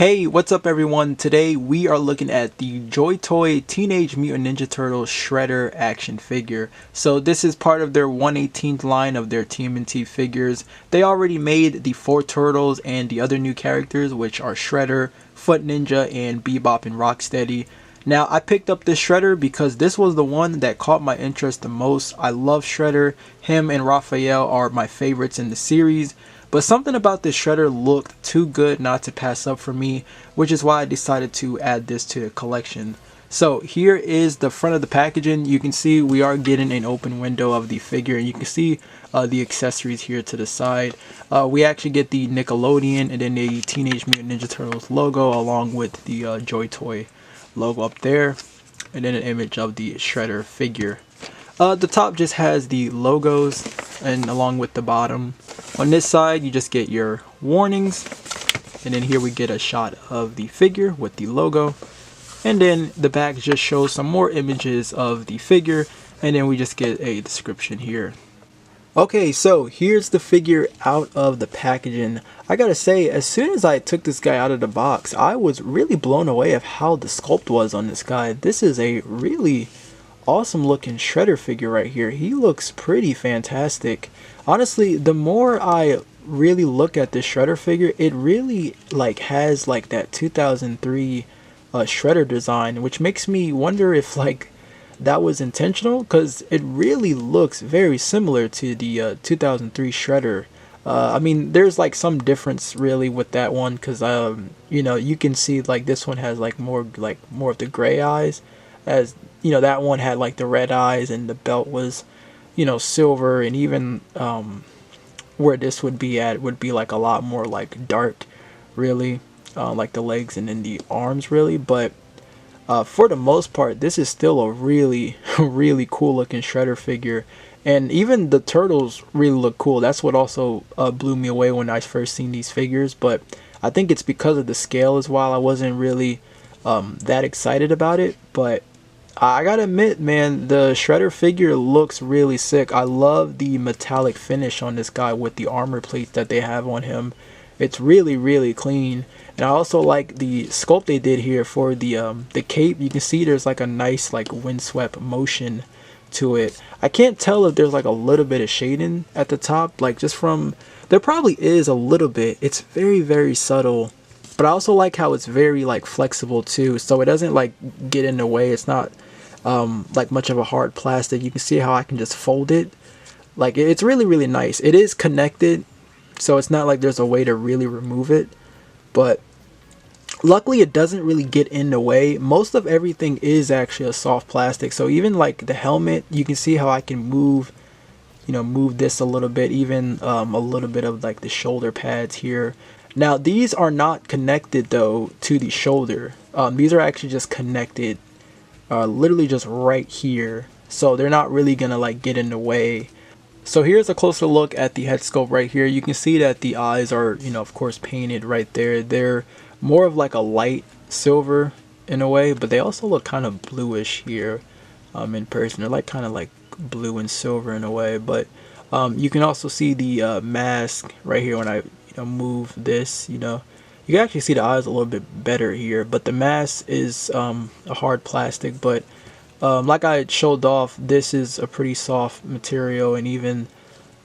Hey, what's up everyone? Today we are looking at the Joytoy Teenage Mutant Ninja Turtles Shredder action figure. So this is part of their 118th line of their TMNT figures. They already made the 4 turtles and the other new characters, which are Shredder, Foot Ninja, and Bebop and Rocksteady. Now I picked up this Shredder because this was the one that caught my interest the most. I love Shredder. Him and Raphael are my favorites in the series. But something about this Shredder looked too good not to pass up for me, which is why I decided to add this to the collection. So here is the front of the packaging. You can see we are getting an open window of the figure, and you can see the accessories here to the side. We actually get the Nickelodeon and then the Teenage Mutant Ninja Turtles logo along with the Joytoy logo up there, and then an image of the Shredder figure. The top just has the logos and along with the bottom. On this side you just get your warnings, and then here we get a shot of the figure with the logo, and then the back just shows some more images of the figure, and then we just get a description here. Okay, so here's the figure out of the packaging. I gotta say, as soon as I took this guy out of the box, I was really blown away of how the sculpt was on this guy. This is a really awesome looking Shredder figure right here. He looks pretty fantastic. Honestly, the more I really look at this Shredder figure, it really has that 2003 Shredder design, which makes me wonder if that was intentional, because it really looks very similar to the 2003 Shredder. I mean, there's some difference really with that one, because you can see this one has more of the gray eyes, as that one had the red eyes, and the belt was silver, and even where this would be at would be a lot more dark, really, the legs and then the arms really. But for the most part, this is still a really really cool looking Shredder figure, and even the turtles really look cool. That's what also blew me away when I first seen these figures. But I think it's because of the scale as well. I wasn't really that excited about it, but I gotta admit, man, the Shredder figure looks really sick. I love the metallic finish on this guy with the armor plates that they have on him. It's really really clean, and I also like the sculpt they did here for the cape. You can see there's a nice windswept motion to it. I can't tell if there's a little bit of shading at the top, just from, there probably is a little bit. It's very very subtle. But I also like how it's very flexible too, so it doesn't get in the way. It's not much of a hard plastic. You can see how I can just fold it. It's really really nice. It is connected, so it's not there's a way to really remove it, but luckily it doesn't really get in the way. Most of everything is actually a soft plastic, so even the helmet, you can see how I can move this a little bit, even a little bit of the shoulder pads here. Now these are not connected though to the shoulder. These are actually just connected literally just right here, so they're not really gonna get in the way. So here's a closer look at the head sculpt right here. You can see that the eyes are of course painted right there. They're more of a light silver in a way, but they also look kind of bluish here in person. They're kind of blue and silver in a way. But you can also see the mask right here when I move this. You can actually see the eyes a little bit better here, but the mask is a hard plastic. But like I showed off, this is a pretty soft material, and even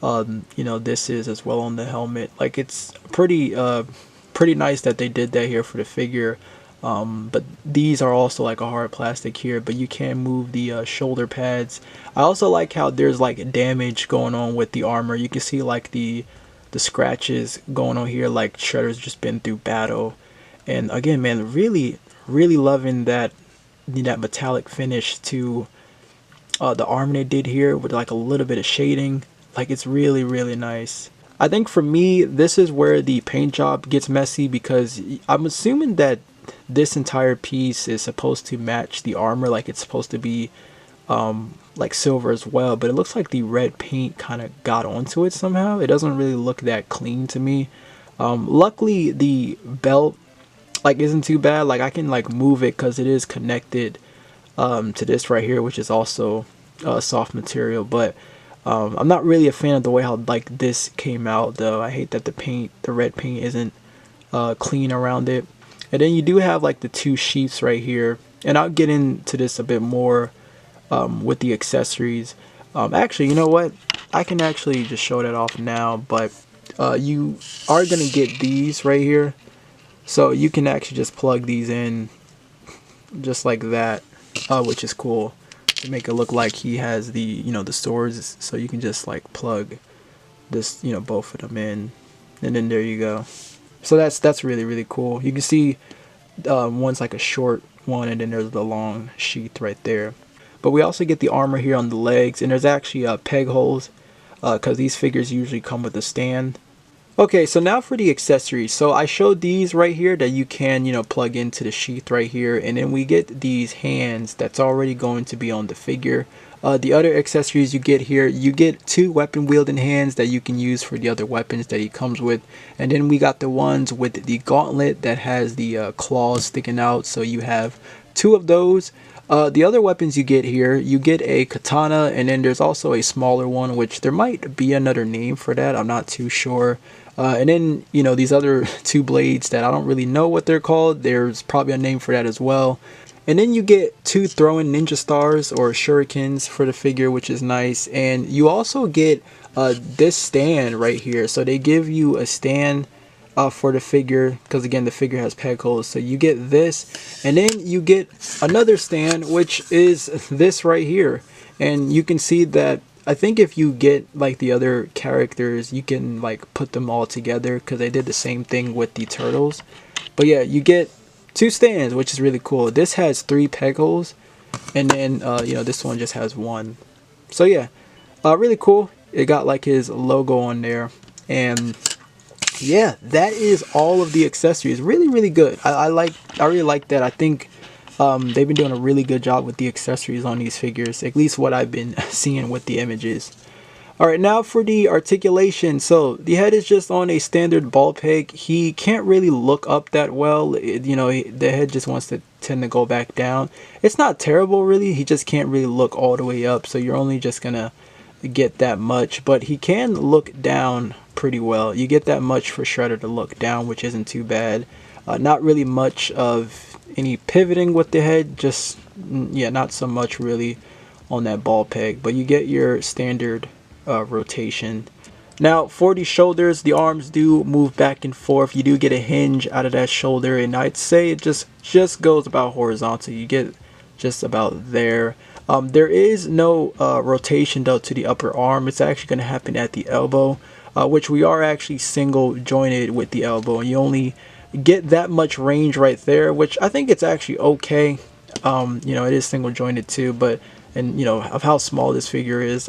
this is as well on the helmet. It's pretty nice that they did that here for the figure. But these are also a hard plastic here, but you can move the shoulder pads. I also like how there's damage going on with the armor. You can see the scratches going on here, Shredder's just been through battle. And again, man, really really loving that metallic finish to the armor they did here with a little bit of shading. It's really really nice. I think for me, this is where the paint job gets messy, because I'm assuming that this entire piece is supposed to match the armor, it's supposed to be silver as well, but it looks like the red paint kind of got onto it somehow. It doesn't really look that clean to me. Luckily the belt isn't too bad. I can move it because it is connected to this right here, which is also soft material. But I'm not really a fan of the way how this came out though. I hate that the red paint isn't clean around it. And then you do have like the two sheaths right here, and I'll get into this a bit more with the accessories. Actually, you know what? I can actually just show that off now, but you are going to get these right here. So you can actually just plug these in just like that, which is cool to make it look like he has the, you know, the swords. So you can just like plug this, you know, both of them in, and then there you go. So that's really, really cool. You can see one's like a short one, and then there's the long sheath right there. But we also get the armor here on the legs, and there's actually peg holes because these figures usually come with a stand. Okay, so now for the accessories. So I showed these right here that you can, you know, plug into the sheath right here, and then we get these hands that's already going to be on the figure. The other accessories you get here, you get two weapon wielding hands that you can use for the other weapons that he comes with, and then we got the ones with the gauntlet that has the claws sticking out, so you have two of those. The other weapons you get here, you get a katana, and then there's also a smaller one, which there might be another name for that, I'm not too sure. And then, you know, these other two blades that I don't really know what they're called, there's probably a name for that as well. And then you get two throwing ninja stars or shurikens for the figure, which is nice. And you also get this stand right here. So they give you a stand for the figure, because again the figure has peg holes. So you get this, and then you get another stand, which is this right here. And you can see that I think if you get like the other characters, you can like put them all together, because they did the same thing with the turtles. But yeah, you get two stands, which is really cool. This has 3 peg holes, and then you know, this one just has 1. So yeah, really cool. It got like his logo on there, and yeah, that is all of the accessories. Really, really good. I really like that. I think they've been doing a really good job with the accessories on these figures, at least what I've been seeing with the images. Alright, now for the articulation. So the head is just on a standard ball peg. He can't really look up that well. You know, the head just wants to tend to go back down. It's not terrible really, he just can't really look all the way up, so you're only just gonna get that much. But he can look down pretty well. You get that much for Shredder to look down, which isn't too bad. Not really much of any pivoting with the head, just yeah, not so much really on that ball peg, but you get your standard rotation. Now for the shoulders, the arms do move back and forth. You do get a hinge out of that shoulder, and I'd say it just goes about horizontal. You get just about there. There is no rotation though to the upper arm. It's actually going to happen at the elbow, which we are actually single jointed with the elbow, and you only get that much range right there, which I think it's actually okay. You know, it is single jointed too, but, and you know, of how small this figure is,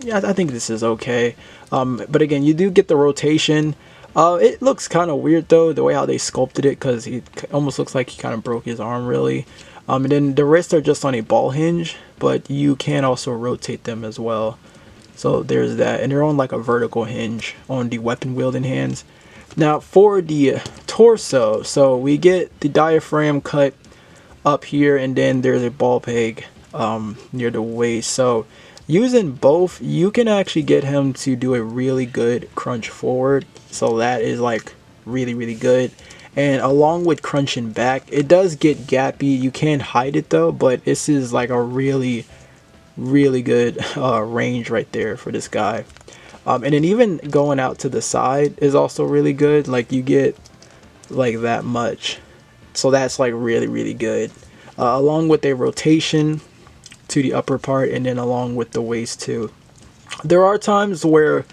yeah, I think this is okay. But again, you do get the rotation. It looks kind of weird though, the way how they sculpted it, because it almost looks like he kind of broke his arm really. And then the wrists are just on a ball hinge, but you can also rotate them as well. So there's that, and they're on like a vertical hinge on the weapon wielding hands. Now for the torso, so we get the diaphragm cut up here, and then there's a ball peg near the waist. So using both, you can actually get him to do a really good crunch forward. So that is like really, really good. And along with crunching back, it does get gappy. You can hide it though, but this is like a really, really good range right there for this guy. And then even going out to the side is also really good. Like you get like that much. So that's like really, really good. Along with a rotation to the upper part, and then along with the waist too. There are times where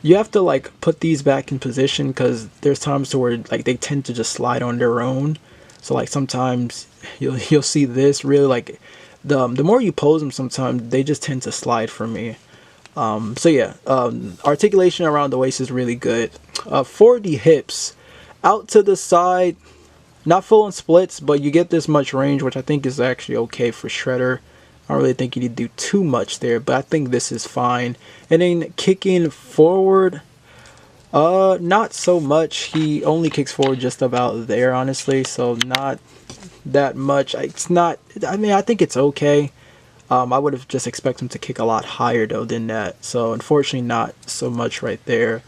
you have to like put these back in position, because there's times to where like they tend to just slide on their own. So like sometimes you'll see this really like the more you pose them, sometimes they just tend to slide for me. So yeah, articulation around the waist is really good. For the hips, out to the side, not full on splits, but you get this much range, which I think is actually okay for Shredder. I don't really think you need to do too much there, but I think this is fine. And then kicking forward, not so much. He only kicks forward just about there, honestly, so not that much. It's not, I mean, I think it's okay. I would have just expected him to kick a lot higher though than that, so unfortunately not so much right there.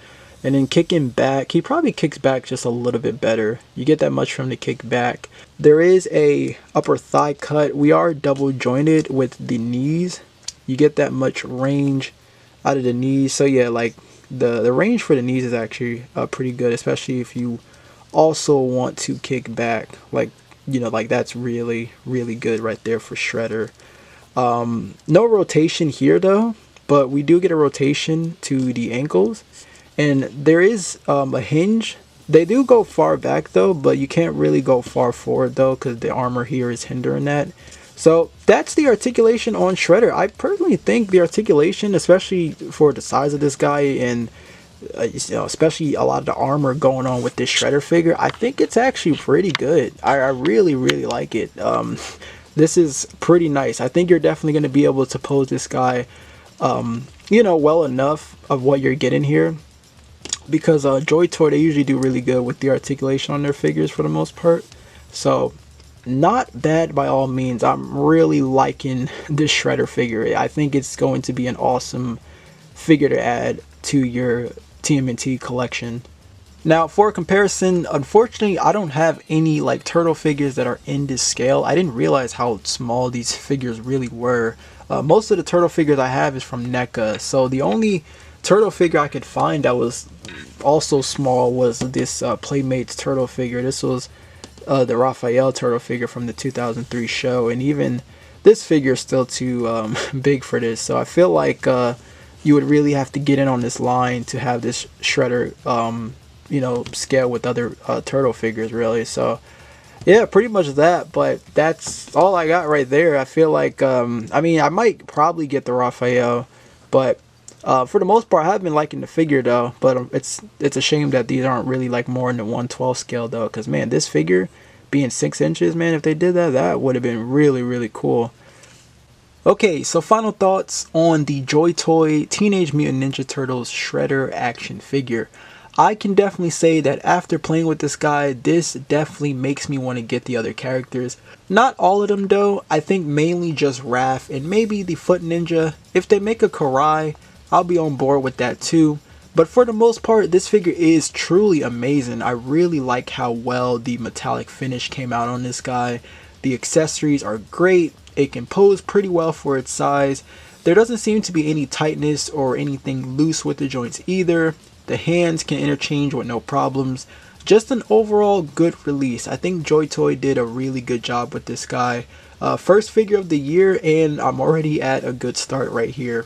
And then kicking back, he probably kicks back just a little bit better. You get that much from the kick back. There is a upper thigh cut. We are double jointed with the knees. You get that much range out of the knees. So yeah, like the range for the knees is actually pretty good, especially if you also want to kick back. Like, you know, like that's really good right there for Shredder. No rotation here though, but we do get a rotation to the ankles, and there is a hinge. They do go far back though, but you can't really go far forward though because the armor here is hindering that. So that's the articulation on Shredder. I personally think the articulation, especially for the size of this guy and you know, especially a lot of the armor going on with this Shredder figure, I think it's actually pretty good. I really like it. This is pretty nice. I think you're definitely going to be able to pose this guy, you know, well enough of what you're getting here. Because Joytoy, they usually do really good with the articulation on their figures for the most part. So, not bad by all means. I'm really liking this Shredder figure. I think it's going to be an awesome figure to add to your TMNT collection. Now, for comparison, unfortunately, I don't have any like turtle figures that are in this scale. I didn't realize how small these figures really were. Most of the turtle figures I have is from NECA, so the only turtle figure I could find that was also small was this Playmates turtle figure. This was the Raphael turtle figure from the 2003 show, and even this figure is still too big for this. So I feel like you would really have to get in on this line to have this Shredder, you know, scale with other turtle figures, really. So yeah, pretty much that, but that's all I got right there. I feel like I mean, I might probably get the Raphael, but for the most part I have been liking the figure though. But it's a shame that these aren't really like more in the 1/12 scale though, because man, this figure being 6 inches, man, if they did that, that would have been really cool. Okay, so final thoughts on the Joytoy Teenage Mutant Ninja Turtles Shredder action figure. I can definitely say that after playing with this guy, this definitely makes me want to get the other characters. Not all of them though, I think mainly just Raph and maybe the Foot Ninja. If they make a Karai, I'll be on board with that too. But for the most part, this figure is truly amazing. I really like how well the metallic finish came out on this guy. The accessories are great. It can pose pretty well for its size. There doesn't seem to be any tightness or anything loose with the joints either. The hands can interchange with no problems. Just an overall good release. I think Joytoy did a really good job with this guy. First figure of the year, and I'm already at a good start right here.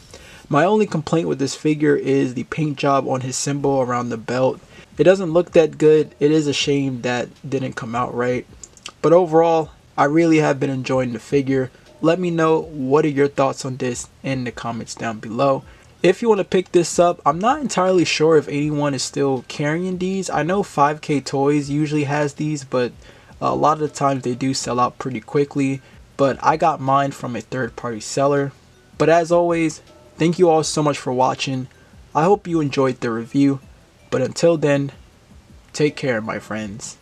My only complaint with this figure is the paint job on his symbol around the belt. It doesn't look that good. It is a shame that didn't come out right. But overall, I really have been enjoying the figure. Let me know what are your thoughts on this in the comments down below. If you want to pick this up, I'm not entirely sure if anyone is still carrying these. I know 5K Toys usually has these, but a lot of the times they do sell out pretty quickly. But I got mine from a third-party seller. But as always, thank you all so much for watching. I hope you enjoyed the review. But until then, take care, my friends.